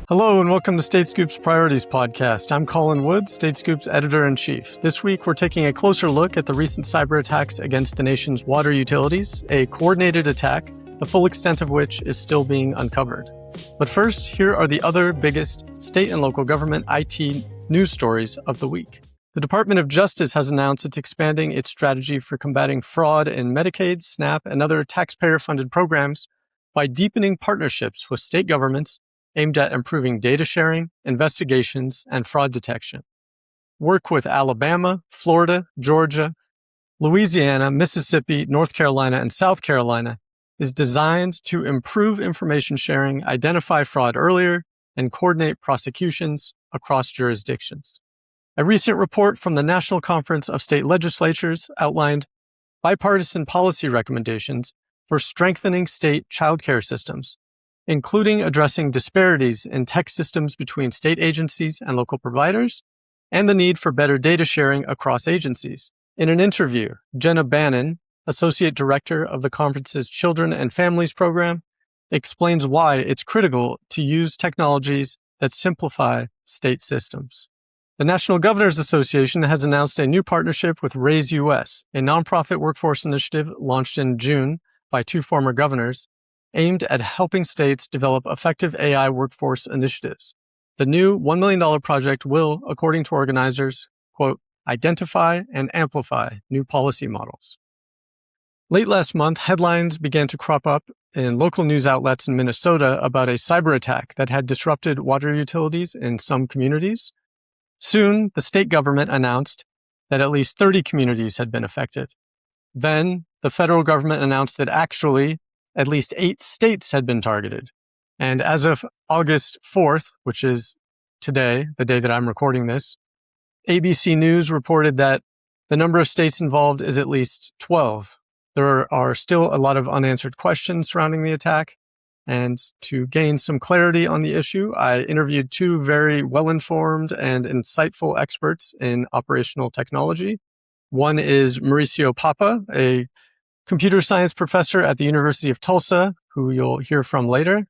Hello and welcome to State Scoop's Priorities Podcast. I'm Colin Wood, State Scoop's Editor-in-Chief. This week, we're taking a closer look at the recent cyber attacks against the nation's water utilities, a coordinated attack, the full extent of which is still being uncovered. But first, here are the other biggest state and local government IT news stories of the week. The Department of Justice has announced it's expanding its strategy for combating fraud in Medicaid, SNAP, and other taxpayer-funded programs by deepening partnerships with state governments aimed at improving data sharing, investigations, and fraud detection. Work with Alabama, Florida, Georgia, Louisiana, Mississippi, North Carolina, and South Carolina is designed to improve information sharing, identify fraud earlier, and coordinate prosecutions across jurisdictions. A recent report from the National Conference of State Legislatures outlined bipartisan policy recommendations for strengthening state childcare systems, including addressing disparities in tech systems between state agencies and local providers, and the need for better data sharing across agencies. In an interview, Jenna Bannon, Associate Director of the conference's Children and Families Program, explains why it's critical to use technologies that simplify state systems. The National Governors Association has announced a new partnership with Raise US, a nonprofit workforce initiative launched in June by two former governors, aimed at helping states develop effective AI workforce initiatives. The new $1 million project will, according to organizers, quote, identify and amplify new policy models. Late last month, headlines began to crop up in local news outlets in Minnesota about a cyber attack that had disrupted water utilities in some communities. Soon, the state government announced that at least 30 communities had been affected. Then, the federal government announced that actually, at least 8 states had been targeted. And as of August 4th, which is today, the day that I'm recording this, ABC News reported that the number of states involved is at least 12. There are still a lot of unanswered questions surrounding the attack. And to gain some clarity on the issue, I interviewed two very well-informed and insightful experts in operational technology. One is Mauricio Papa, a computer science professor at the University of Tulsa, who you'll hear from later.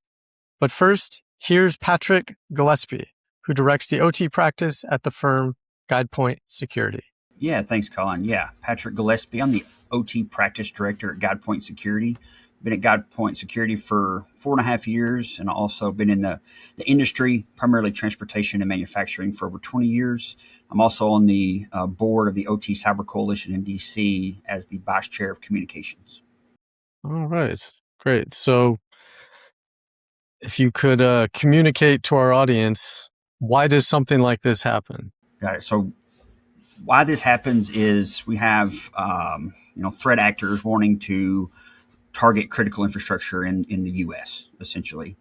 But first, here's Patrick Gillespie, who directs the OT practice at the firm GuidePoint Security. Yeah, thanks, Colin. Yeah, Patrick Gillespie. I'm the OT practice director at GuidePoint Security. Been at GuidePoint Security for 4.5 years, and also been in the industry, primarily transportation and manufacturing, for over 20 years. I'm also on the board of the OT Cyber Coalition in DC as the vice chair of communications. All right, great. So if you could communicate to our audience, why does something like this happen? Got it. So why this happens is we have threat actors wanting to target critical infrastructure in the U.S. essentially.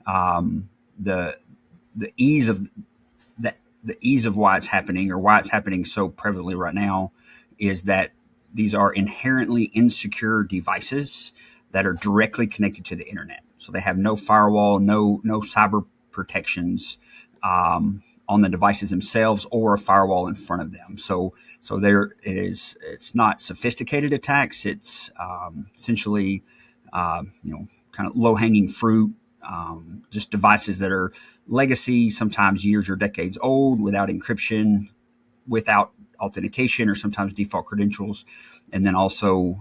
The ease of why it's happening, or why it's happening so prevalently right now, is that these are inherently insecure devices that are directly connected to the internet. So they have no firewall, no cyber protections on the devices themselves, or a firewall in front of them. So there it is. It's not sophisticated attacks. It's essentially kind of low-hanging fruit, just devices that are legacy, sometimes years or decades old, without encryption, without authentication, or sometimes default credentials, and then also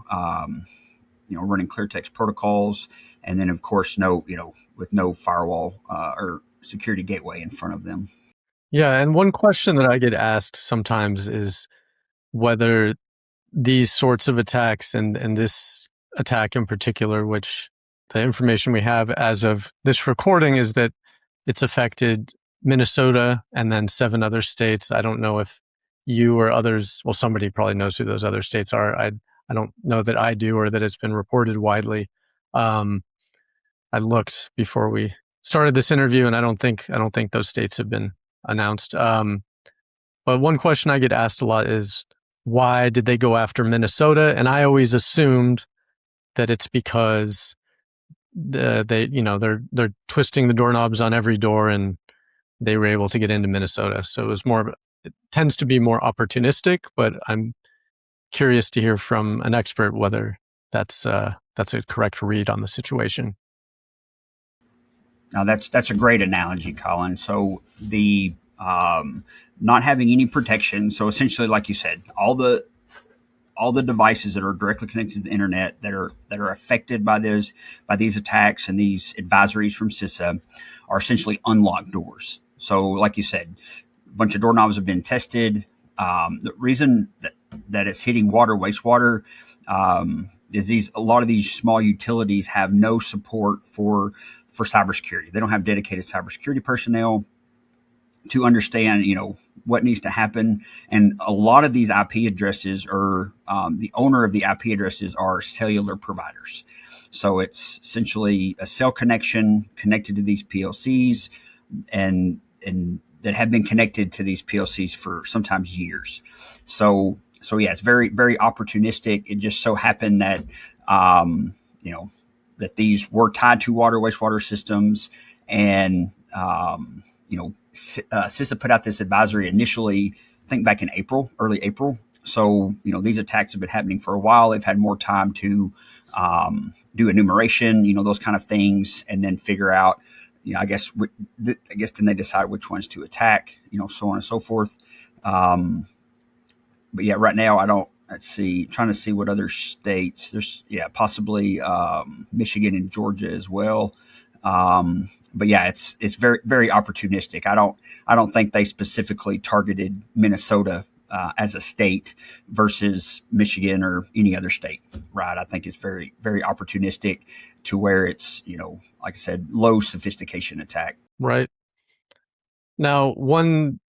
running clear text protocols, and then of course with no firewall or security gateway in front of them. Yeah, and one question that I get asked sometimes is whether these sorts of attacks, and this attack in particular, which the information we have as of this recording is that it's affected Minnesota and then 7 other states. I don't know if you or others, well, somebody probably knows who those other states are. I don't know that I do, or that it's been reported widely. I looked before we started this interview, and I don't think those states have been announced. But one question I get asked a lot is, why did they go after Minnesota? And I always assumed that it's because they're twisting the doorknobs on every door, and they were able to get into Minnesota. So it tends to be more opportunistic, but I'm curious to hear from an expert whether that's a correct read on the situation. Now that's a great analogy, Colin. So the not having any protection. So essentially, like you said, all the devices that are directly connected to the internet that are affected by these attacks and these advisories from CISA are essentially unlocked doors. So, like you said, a bunch of doorknobs have been tested. The reason that it's hitting water, wastewater, is a lot of these small utilities have no support for cybersecurity. They don't have dedicated cybersecurity personnel to understand, what needs to happen. And a lot of these IP addresses are the owner of the IP addresses are cellular providers. So it's essentially a cell connection connected to these PLCs, and that have been connected to these PLCs for sometimes years. So yeah, it's very, very opportunistic. It just so happened that that these were tied to water wastewater systems, and CISA put out this advisory initially, I think back in early April. So these attacks have been happening for a while. They've had more time to do enumeration, those kind of things, and then figure out, I guess then they decide which ones to attack, so on and so forth. But yeah, right now I don't. Let's see, trying to see what other states. There's possibly Michigan and Georgia as well. But yeah, it's very, very opportunistic. I don't think they specifically targeted Minnesota as a state versus Michigan or any other state, right? I think it's very, very opportunistic to where it's, like I said, low sophistication attack. Right. Now, one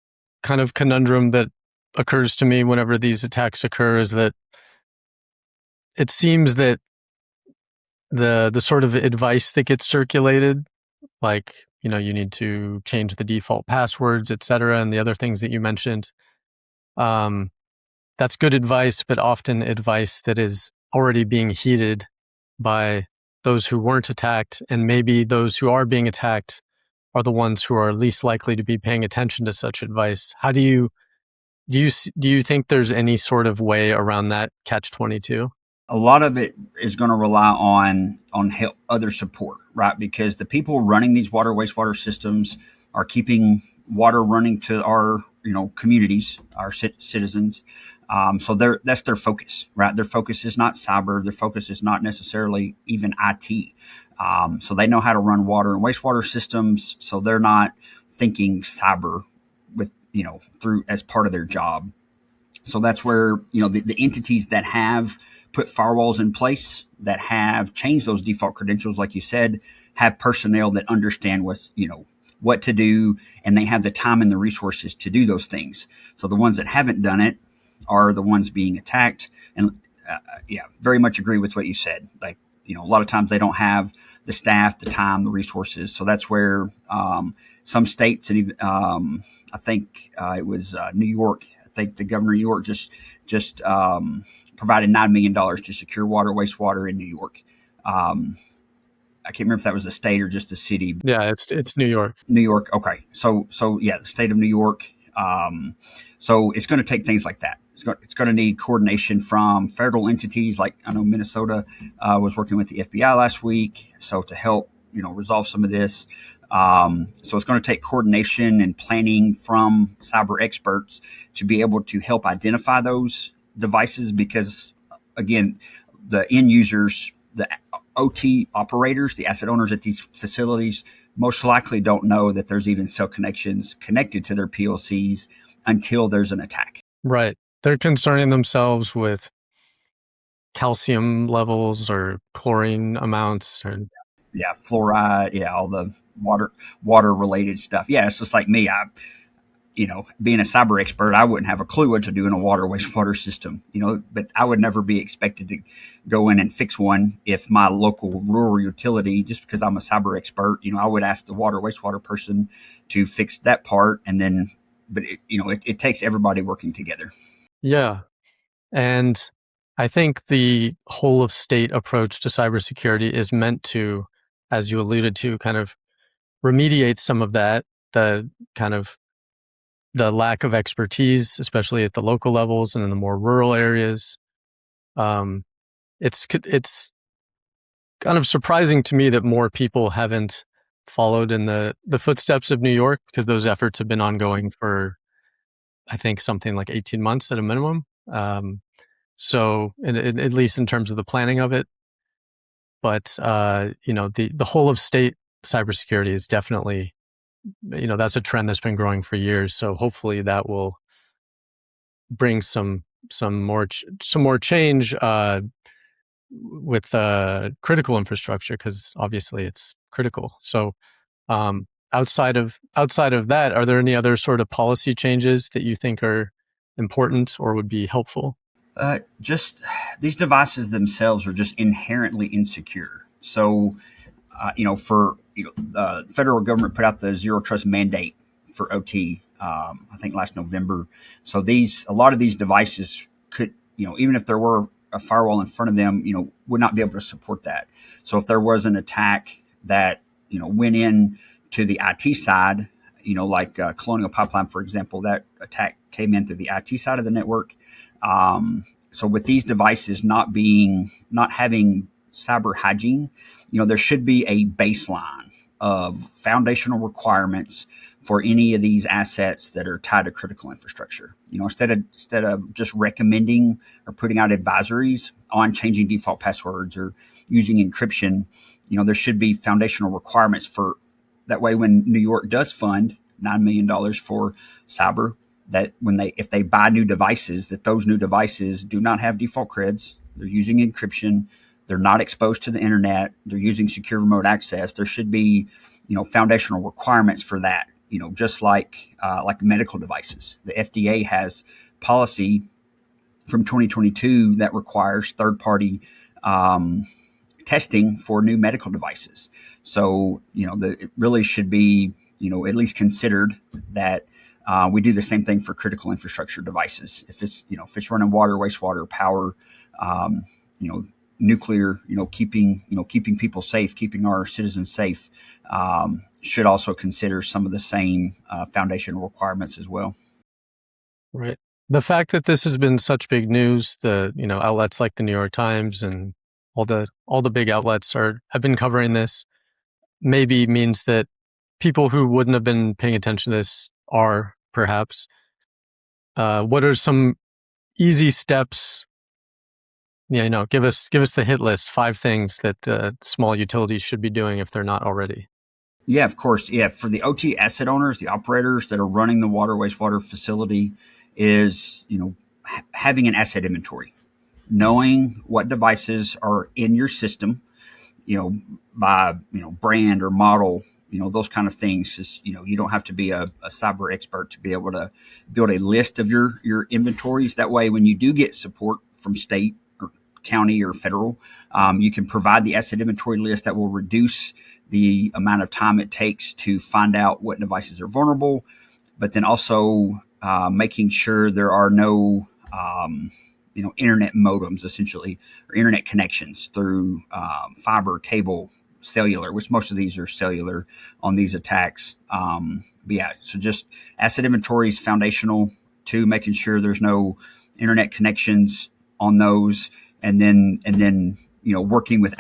kind of conundrum that occurs to me whenever these attacks occur is that it seems that the sort of advice that gets circulated, like, you need to change the default passwords, et cetera, and the other things that you mentioned, that's good advice, but often advice that is already being heeded by those who weren't attacked, and maybe those who are being attacked are the ones who are least likely to be paying attention to such advice. How do you think there's any sort of way around that catch-22? A lot of it is going to rely on help, other support, right? Because the people running these water wastewater systems are keeping water running to our communities, our citizens. So that's their focus, right? Their focus is not cyber. Their focus is not necessarily even IT. So they know how to run water and wastewater systems. So they're not thinking cyber with through as part of their job. So that's where the entities that have put firewalls in place, that have changed those default credentials, like you said, have personnel that understand what to do, and they have the time and the resources to do those things. So the ones that haven't done it are the ones being attacked. And very much agree with what you said. Like, a lot of times they don't have the staff, the time, the resources. So that's where some states, and even I think it was New York. I think the governor of New York just provided $9 million to secure water, wastewater in New York. I can't remember if that was the state or just the city. Yeah, it's New York. New York. Okay. So yeah, the state of New York. So it's going to take things like that. It's going to need coordination from federal entities. Like I know Minnesota was working with the FBI last week. So to help, resolve some of this. So it's going to take coordination and planning from cyber experts to be able to help identify those devices, because again, the end users, the OT operators, the asset owners at these facilities most likely don't know that there's even cell connections connected to their PLCs until there's an attack. Right. They're concerning themselves with calcium levels or chlorine amounts. Yeah, fluoride, all the water related stuff. Yeah, it's just like me. Being a cyber expert, I wouldn't have a clue what to do in a water wastewater system, but I would never be expected to go in and fix one if my local rural utility, just because I'm a cyber expert, I would ask the water wastewater person to fix that part. And then, but it takes everybody working together. Yeah. And I think the whole of state approach to cybersecurity is meant to, as you alluded to, kind of remediate some of that, the kind of the lack of expertise, especially at the local levels and in the more rural areas. It's kind of surprising to me that more people haven't followed in the footsteps of New York, because those efforts have been ongoing for, I think, something like 18 months at a minimum. So at least in terms of the planning of it, but the whole of state cybersecurity is definitely, that's a trend that's been growing for years. So hopefully that will bring some more change with critical infrastructure, because obviously it's critical. So outside of that, are there any other sort of policy changes that you think are important or would be helpful? Just these devices themselves are just inherently insecure. So, for the federal government put out the zero trust mandate for OT. I think last November. So a lot of these devices could, even if there were a firewall in front of them, would not be able to support that. So if there was an attack that went in to the IT side, like Colonial Pipeline, for example, that attack came in through the IT side of the network. So with these devices not having cyber hygiene, there should be a baseline of foundational requirements for any of these assets that are tied to critical infrastructure. Instead of just recommending or putting out advisories on changing default passwords or using encryption, there should be foundational requirements for that way when New York does fund $9 million for cyber, that if they buy new devices, that those new devices do not have default creds, they're using encryption, they're not exposed to the internet, they're using secure remote access. There should be, foundational requirements for that. Just like medical devices, the FDA has policy from 2022 that requires third-party testing for new medical devices. So, it really should be, at least considered that we do the same thing for critical infrastructure devices. If it's running water, wastewater, power, nuclear, keeping people safe, keeping our citizens safe, should also consider some of the same foundational requirements as well. Right. The fact that this has been such big news, the outlets like the New York Times and all the big outlets have been covering this, maybe means that people who wouldn't have been paying attention to this are, perhaps. What are some easy steps? Yeah, give us the hit list, 5 things that small utilities should be doing if they're not already. Yeah, of course. Yeah, for the OT asset owners, the operators that are running the water wastewater facility, is having an asset inventory, knowing what devices are in your system, by brand or model, those kind of things. Just, you don't have to be a cyber expert to be able to build a list of your inventories. That way, when you do get support from state or county or federal, you can provide the asset inventory list that will reduce the amount of time it takes to find out what devices are vulnerable, but then also making sure there are no internet modems, essentially, or internet connections through fiber, cable, cellular, which most of these are cellular on these attacks. But yeah, so just asset inventory is foundational to making sure there's no internet connections on those, and then working with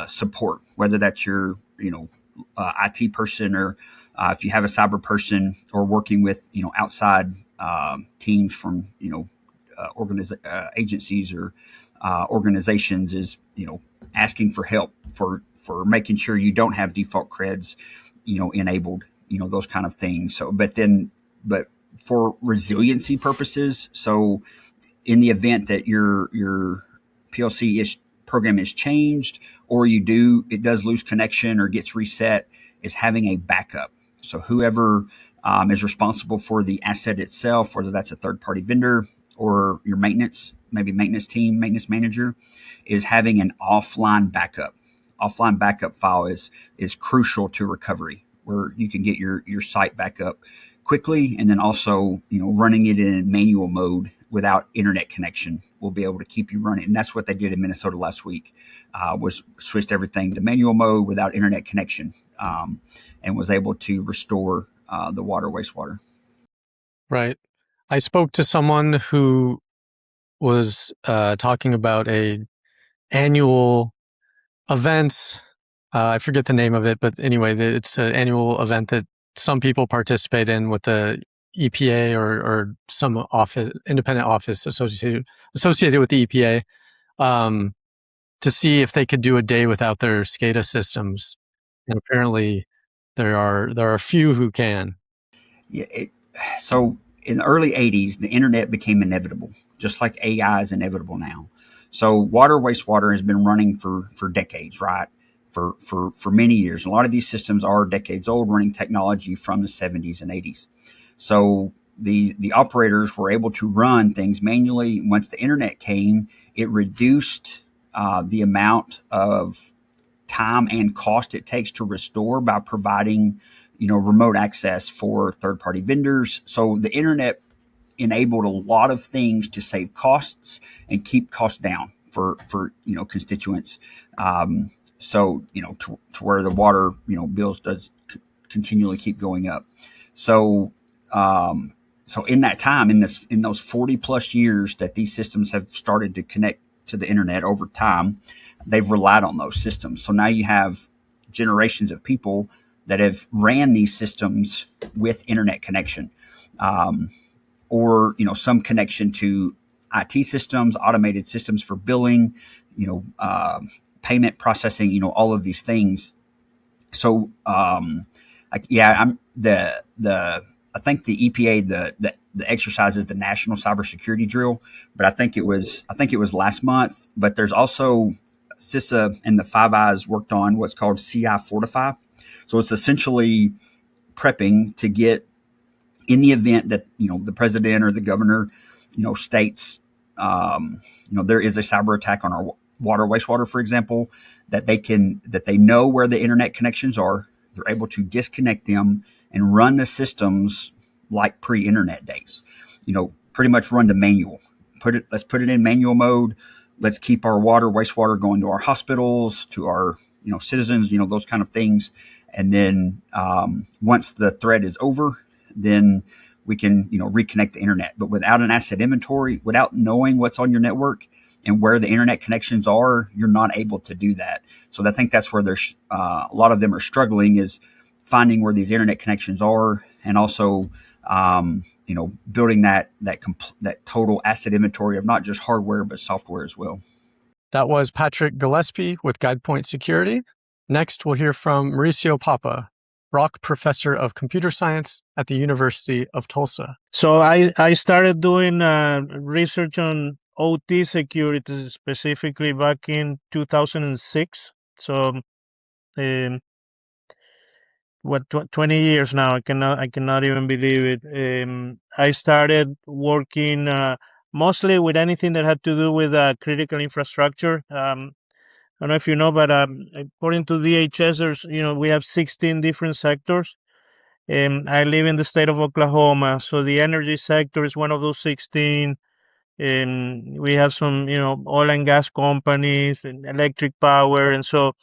support, whether that's your IT person, or if you have a cyber person, or working with outside teams from agencies or organizations, is asking for help for making sure you don't have default creds enabled, those kind of things. So but for resiliency purposes, so in the event that your PLC program is changed, or it does lose connection or gets reset, is having a backup. So whoever is responsible for the asset itself, whether that's a third party vendor or your maybe maintenance team, maintenance manager, is having an offline backup. Offline backup file is crucial to recovery, where you can get your site back up quickly, and then also running it in manual mode without internet connection will be able to keep you running. And that's what they did in Minnesota last week, was switched everything to manual mode without internet connection, and was able to restore the water wastewater. Right. I spoke to someone who was talking about a annual event I forget the name of it, but anyway, it's an annual event that some people participate in with the EPA or some office, independent office associated with the EPA, to see if they could do a day without their SCADA systems. And apparently, there are a few who can. Yeah, so in the early 80s, the internet became inevitable, just like AI is inevitable now. So water, wastewater has been running for decades, right? For many years. A lot of these systems are decades old, running technology from the 70s and 80s. So the operators were able to run things manually. Once the internet came, it reduced the amount of time and cost it takes to restore by providing, remote access for third party vendors. So the internet enabled a lot of things to save costs and keep costs down for constituents. To where the water bills does continually keep going up. So so in that time, in those 40 plus years that these systems have started to connect to the internet over time, they've relied on those systems. So now you have generations of people that have ran these systems with internet connection, or some connection to IT systems, automated systems for billing, payment processing, all of these things. So, I'm I think the EPA the exercise is the National Cybersecurity Drill, but I think it was last month. But there's also CISA and the Five Eyes worked on what's called CI Fortify. So it's essentially prepping to get, in the event that the president or the governor states there is a cyber attack on our water, wastewater, for example, that they know where the internet connections are. They're able to disconnect them and run the systems like pre-internet days. Pretty much run to manual. Let's put it in manual mode. Let's keep our water, wastewater going to our hospitals, to our citizens, those kind of things. And then once the threat is over, then we can reconnect the internet. But without an asset inventory, without knowing what's on your network and where the internet connections are, you're not able to do that. So I think that's where there's a lot of them are struggling, is finding where these internet connections are, and also building that total asset inventory of not just hardware but software as well. That was Patrick Gillespie with GuidePoint Security. Next, we'll hear from Mauricio Papa, Brock Professor of Computer Science at the University of Tulsa. So I started doing research on OT security specifically back in 2006. So 20 years now. I cannot even believe it. I started working mostly with anything that had to do with critical infrastructure. I don't know if you know, but according to DHS, we have 16 different sectors. I live in the state of Oklahoma, so the energy sector is one of those 16. We have some, oil and gas companies and electric power, and so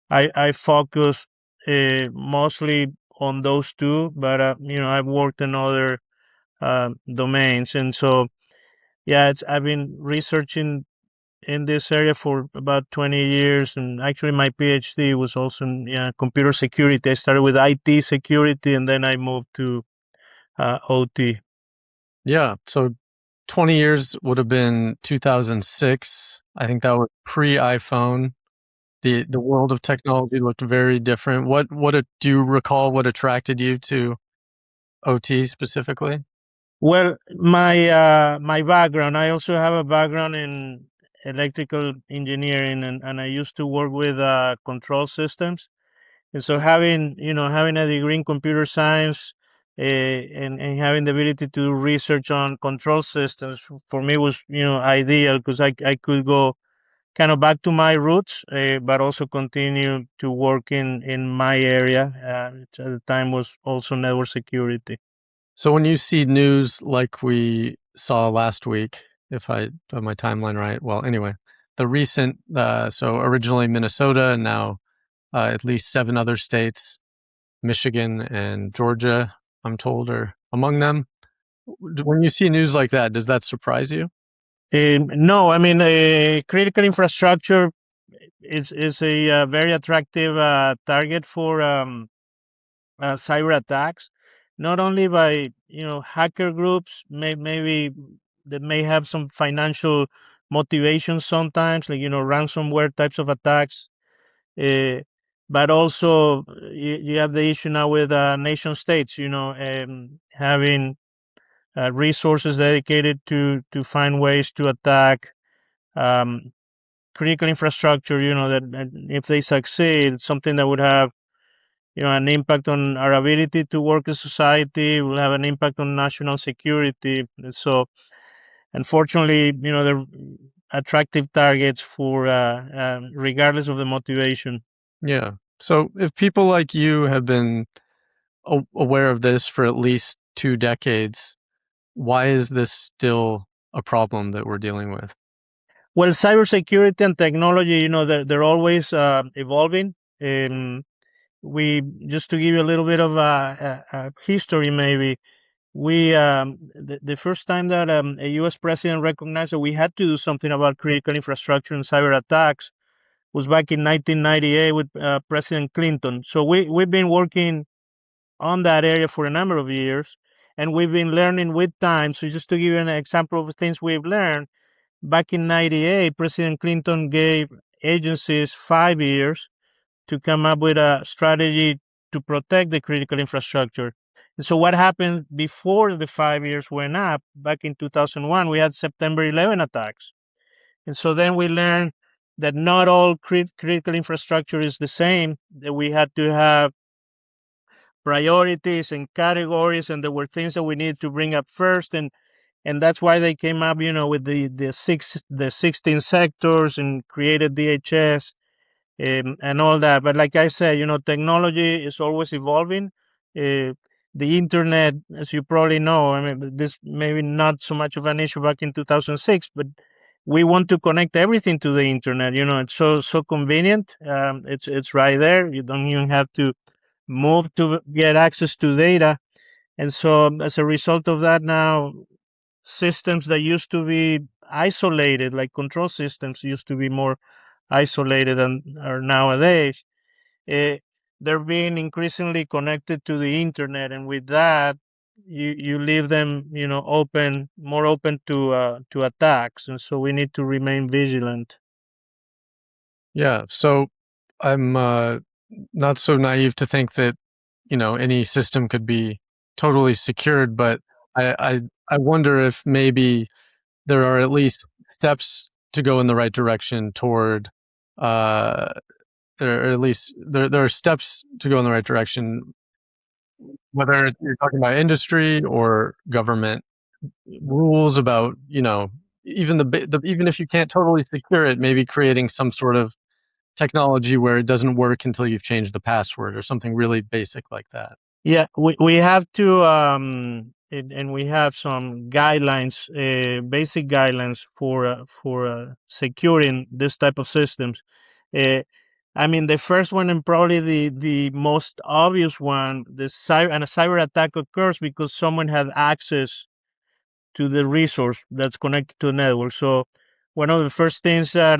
I focus mostly on those two. But I've worked in other domains, and so I've been researching in this area for about 20 years, and actually my PhD was also in computer security. I started with IT security, and then I moved to OT. Yeah, so 20 years would have been 2006. I think that was pre-iPhone. The world of technology looked very different. Do you recall what attracted you to OT specifically? Well, my background, I also have a background in electrical engineering, and I used to work with control systems. And so having a degree in computer science, and having the ability to do research on control systems for me was ideal, because I could go kind of back to my roots, but also continue to work in my area, which at the time was also network security. So when you see news like we saw last week, if I have my timeline right, well, anyway, the recent, so originally Minnesota and now at least 7 other states, Michigan and Georgia, I'm told, are among them. When you see news like that, does that surprise you? No, I mean, critical infrastructure it's a very attractive target for cyber attacks, not only by hacker groups, maybe that may have some financial motivation sometimes, like ransomware types of attacks, uh, but also you have the issue now with nation states, having resources dedicated to find ways to attack um, critical infrastructure. That if they succeed, it's something that would have an impact on our ability to work in society, will have an impact on national security. And so, unfortunately, they're attractive targets for regardless of the motivation. Yeah. So if people like you have been aware of this for at least 2 decades, why is this still a problem that we're dealing with? Well, cybersecurity and technology, they're always evolving. Um, we just to give you a little bit of history, maybe the first time that a U.S. president recognized that we had to do something about critical infrastructure and cyber attacks was back in 1998 with President Clinton. So we've been working on that area for a number of years, and we've been learning with time. So just to give you an example of things we've learned, back in 98, President Clinton gave agencies 5 years to come up with a strategy to protect the critical infrastructure. And so what happened before the 5 years went up, back in 2001, we had September 11 attacks. And so then we learned that not all critical infrastructure is the same, that we had to have priorities and categories, and there were things that we needed to bring up first. And that's why they came up, with the 16 sectors and created DHS and all that. But like I said, technology is always evolving. The internet, as you probably know, I mean, this maybe not so much of an issue back in 2006, but we want to connect everything to the internet. It's so convenient. It's right there. You don't even have to move to get access to data. And so as a result of that, now systems that used to be isolated, like control systems, used to be more isolated than are nowadays. uh, they're being increasingly connected to the internet, and with that, you leave them, more open to attacks, and so we need to remain vigilant. Yeah. So I'm not so naive to think that any system could be totally secured, but I wonder if maybe there are at least steps to go in the right direction toward, uh, or at least there are steps to go in the right direction, whether you're talking about industry or government rules about, even even if you can't totally secure it, maybe creating some sort of technology where it doesn't work until you've changed the password or something really basic like that. Yeah, we have to, and we have some guidelines, basic guidelines for securing this type of systems. Uh, I mean, the first one and probably the most obvious one, a cyber attack occurs because someone had access to the resource that's connected to the network. So one of the first things that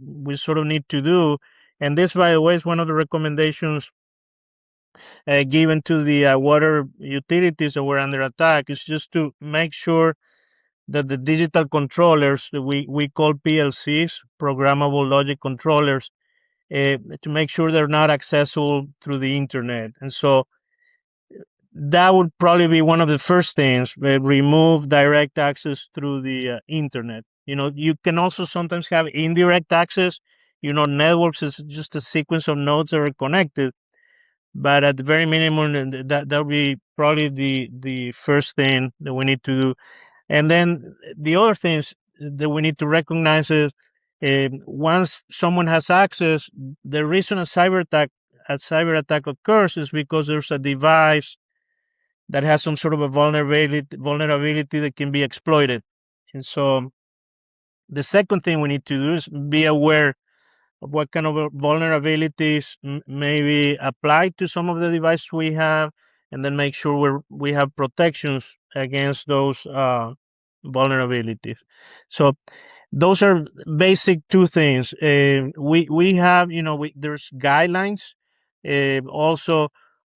we sort of need to do, and this, by the way, is one of the recommendations given to the water utilities that were under attack, is just to make sure that the digital controllers that we call PLCs, programmable logic controllers, to make sure they're not accessible through the internet. And so that would probably be one of the first things, remove direct access through the internet. You can also sometimes have indirect access. Networks is just a sequence of nodes that are connected, but at the very minimum, that'll be probably the first thing that we need to do. And then the other things that we need to recognize is, once someone has access, the reason a cyber attack occurs is because there's a device that has some sort of a vulnerability that can be exploited. And so the second thing we need to do is be aware of what kind of vulnerabilities maybe apply to some of the devices we have, and then make sure we have protections against those vulnerabilities. So those are basic two things. We have, there's guidelines also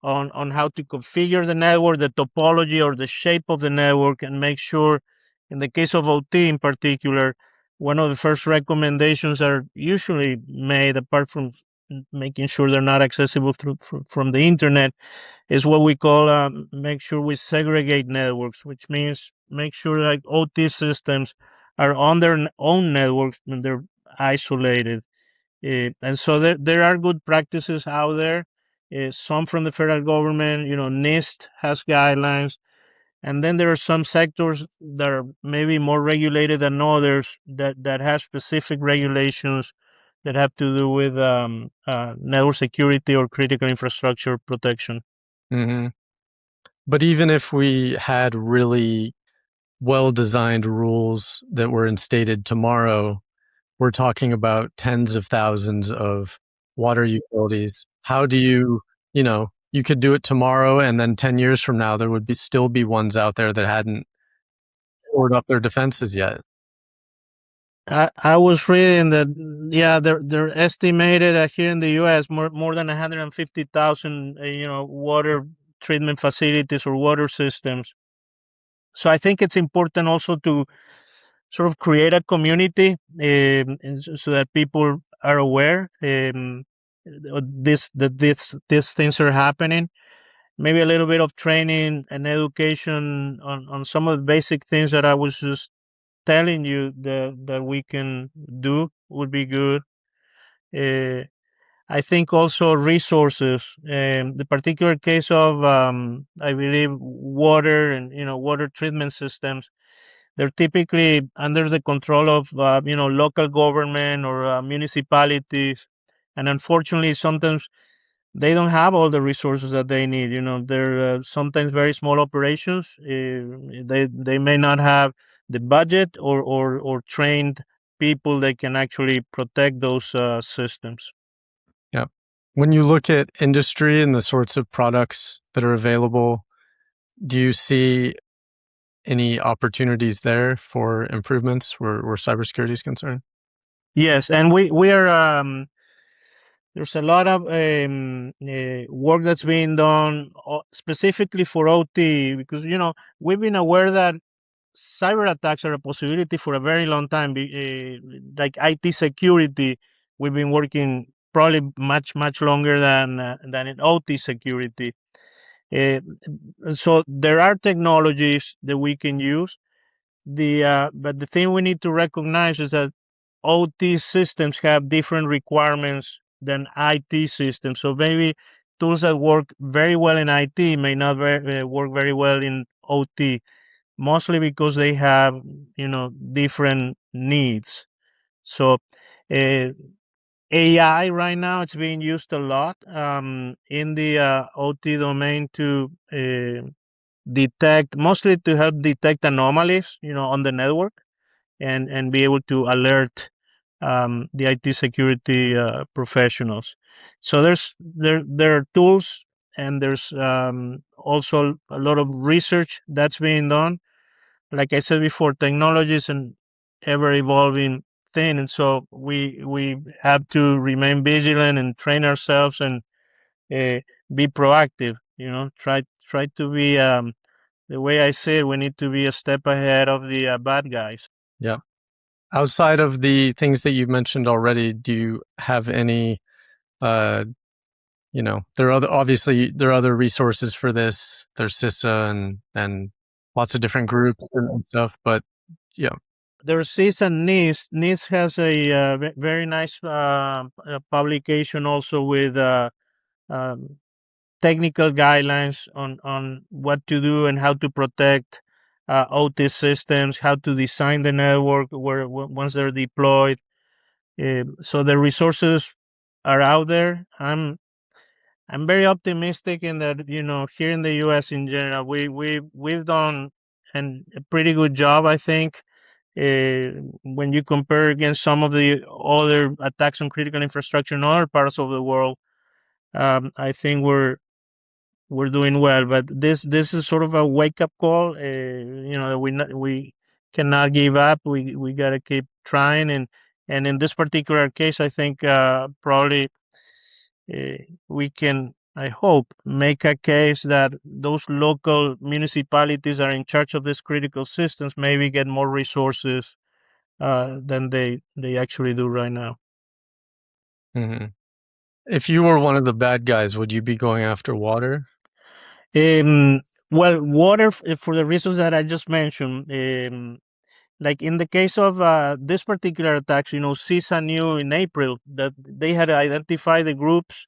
on how to configure the network, the topology or the shape of the network, and make sure, in the case of OT in particular, one of the first recommendations that are usually made, apart from making sure they're not accessible from the internet, is what we call make sure we segregate networks, which means make sure that OT systems are on their own networks when they're isolated. And so there are good practices out there, some from the federal government. NIST has guidelines. And then there are some sectors that are maybe more regulated than others that have specific regulations that have to do with network security or critical infrastructure protection. Hmm. But even if we had really well-designed rules that were instated tomorrow, we're talking about tens of thousands of water utilities. How do you could do it tomorrow, and then 10 years from now, there would still be ones out there that hadn't shored up their defenses yet. I was reading that, yeah, they're estimated here in the U.S. more than 150,000 water treatment facilities or water systems. So I think it's important also to sort of create a community, so that people are aware, these things are happening. Maybe a little bit of training and education on some of the basic things that I was just telling you that we can do would be good. Uh, I think also resources. The particular case of, I believe, water and water treatment systems. They're typically under the control of local government or municipalities, and unfortunately, sometimes they don't have all the resources that they need. They're sometimes very small operations. They may not have the budget or trained people that can actually protect those systems. Yeah. When you look at industry and the sorts of products that are available, do you see any opportunities there for improvements where cybersecurity is concerned? Yes, and we are. There's a lot of work that's being done specifically for OT, because we've been aware that cyber attacks are a possibility for a very long time. Like IT security, we've been working probably much longer than in OT security. Uh, so there are technologies that we can use. But the thing we need to recognize is that OT systems have different requirements than IT systems. So maybe tools that work very well in IT may not work very well in OT, mostly because they have different needs. So uh, AI right now, it's being used a lot in the OT domain to detect, mostly to help detect anomalies on the network, and be able to alert the IT security professionals. So there are tools, and there's also a lot of research that's being done. Like I said before, technology is an ever evolving thing, and so we have to remain vigilant and train ourselves and be proactive. Try to be, the way I say it, we need to be a step ahead of the bad guys. Yeah. Outside of the things that you've mentioned already, do you have any, obviously there are other resources for this. There's CISA and lots of different groups and stuff, but yeah. There's CISA and NIST. NIST has a very nice publication also with um, technical guidelines on what to do and how to protect OT systems, how to design the network once they're deployed. So the resources are out there. I'm very optimistic in that, here in the U.S. in general, we've done a pretty good job, I think. When you compare against some of the other attacks on critical infrastructure in other parts of the world, I think we're doing well. But this is sort of a wake up call. We cannot give up. We gotta keep trying. And in this particular case, I think probably we can, I hope, make a case that those local municipalities that are in charge of these critical systems maybe get more resources than they actually do right now. Hmm. If you were one of the bad guys, would you be going after water? Um, well, water, for the reasons that I just mentioned, like in the case of this particular attacks, CISA knew in April that they had identified the groups.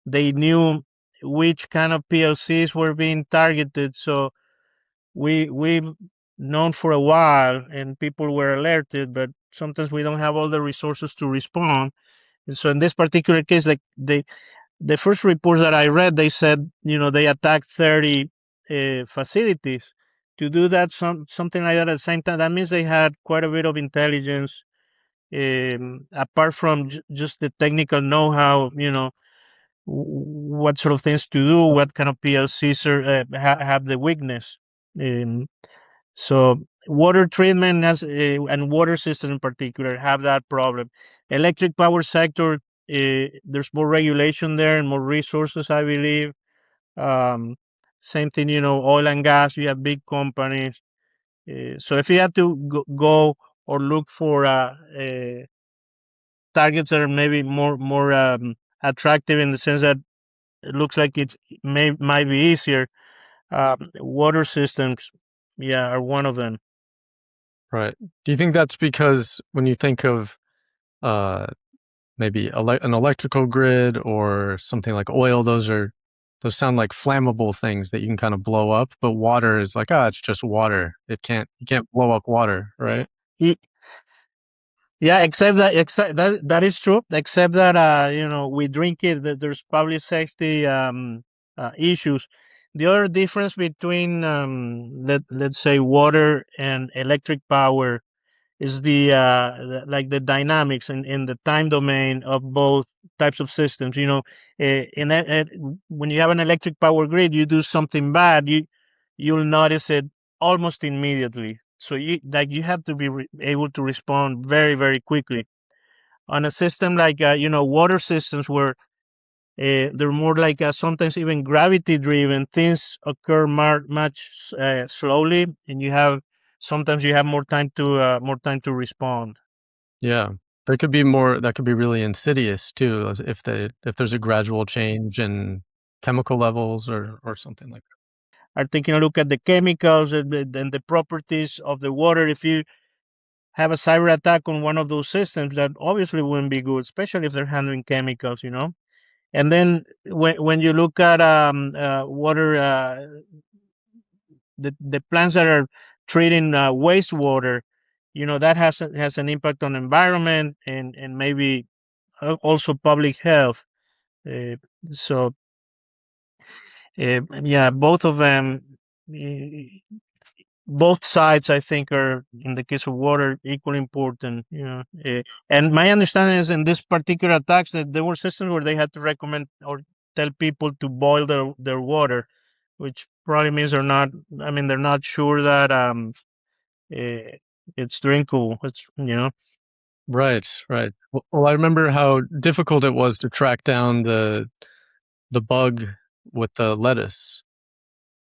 They knew which kind of PLCs were being targeted. So we've known for a while, and people were alerted, but sometimes we don't have all the resources to respond. And so in this particular case, like the first reports that I read, they said, they attacked 30 facilities. To do that, something like that at the same time, that means they had quite a bit of intelligence, apart from just the technical know-how, what sort of things to do, what kind of PLCs have the weakness. Um, so water treatment has, and water systems in particular, have that problem. Electric power sector, there's more regulation there and more resources, I believe. Um, Same thing, oil and gas. You have big companies. So if you have to go or look for targets that are maybe more attractive in the sense that it looks like might be easier, water systems, yeah, are one of them. Right. Do you think that's because when you think of uh, maybe an electrical grid or something like oil, those sound like flammable things that you can kind of blow up, but water is like, it's just water. You can't blow up water, right? Ye- Yeah, except that is true. Except that we drink it. That there's public safety issues. The other difference between let's say water and electric power is like the dynamics in the time domain of both types of systems. When you have an electric power grid, you do something bad, you'll notice it almost immediately. So you have to be able to respond very, very quickly. On a system like water systems, where they're more like sometimes even gravity driven, things occur much slowly, and sometimes you have more time to respond. Yeah. That could be really insidious too, if there's a gradual change in chemical levels or something like Are taking a look at the chemicals and the properties of the water. If you have a cyber attack on one of those systems, that obviously wouldn't be good, especially if they're handling chemicals. And then when you look at water, the plants that are treating wastewater, that has an impact on environment and maybe also public health. Uh, so yeah, both of them, uh, both sides, I think, are, in the case of water, equally important. And my understanding is, in this particular attacks, that there were systems where they had to recommend or tell people to boil their water, which probably means they're not sure that uh, it's drinkable. Right, right. Well, I remember how difficult it was to track down the bug with the lettuce.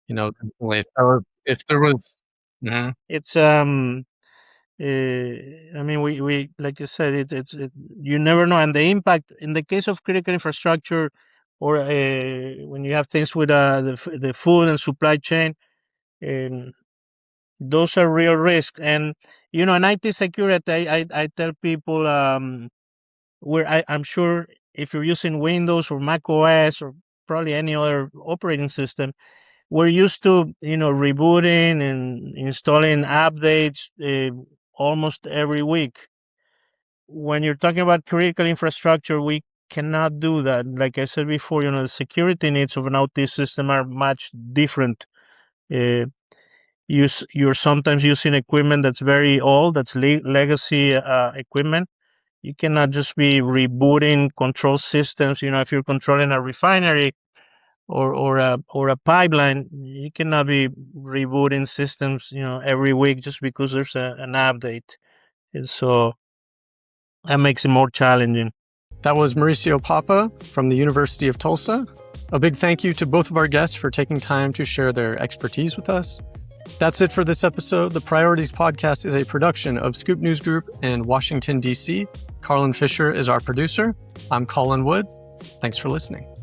Definitely. If there was, Mhm. It's I mean, we like I said, you never know, and the impact in the case of critical infrastructure, or when you have things with the food and supply chain, um, those are real risks. And in IT security, I tell people, I'm sure if you're using Windows or Mac OS or probably any other operating system, we're used to rebooting and installing updates almost every week. When you're talking about critical infrastructure, we cannot do that. Like I said before, the security needs of an OT system are much different. uh, you're sometimes using equipment that's very old, that's legacy equipment. You cannot just be rebooting control systems. If you're controlling a refinery or a pipeline, you cannot be rebooting systems every week just because there's an update. And so that makes it more challenging. That was Mauricio Papa from the University of Tulsa. A big thank you to both of our guests for taking time to share their expertise with us. That's it for this episode. The Priorities Podcast is a production of Scoop News Group in Washington, D.C. Carlin Fisher is our producer. I'm Colin Wood. Thanks for listening.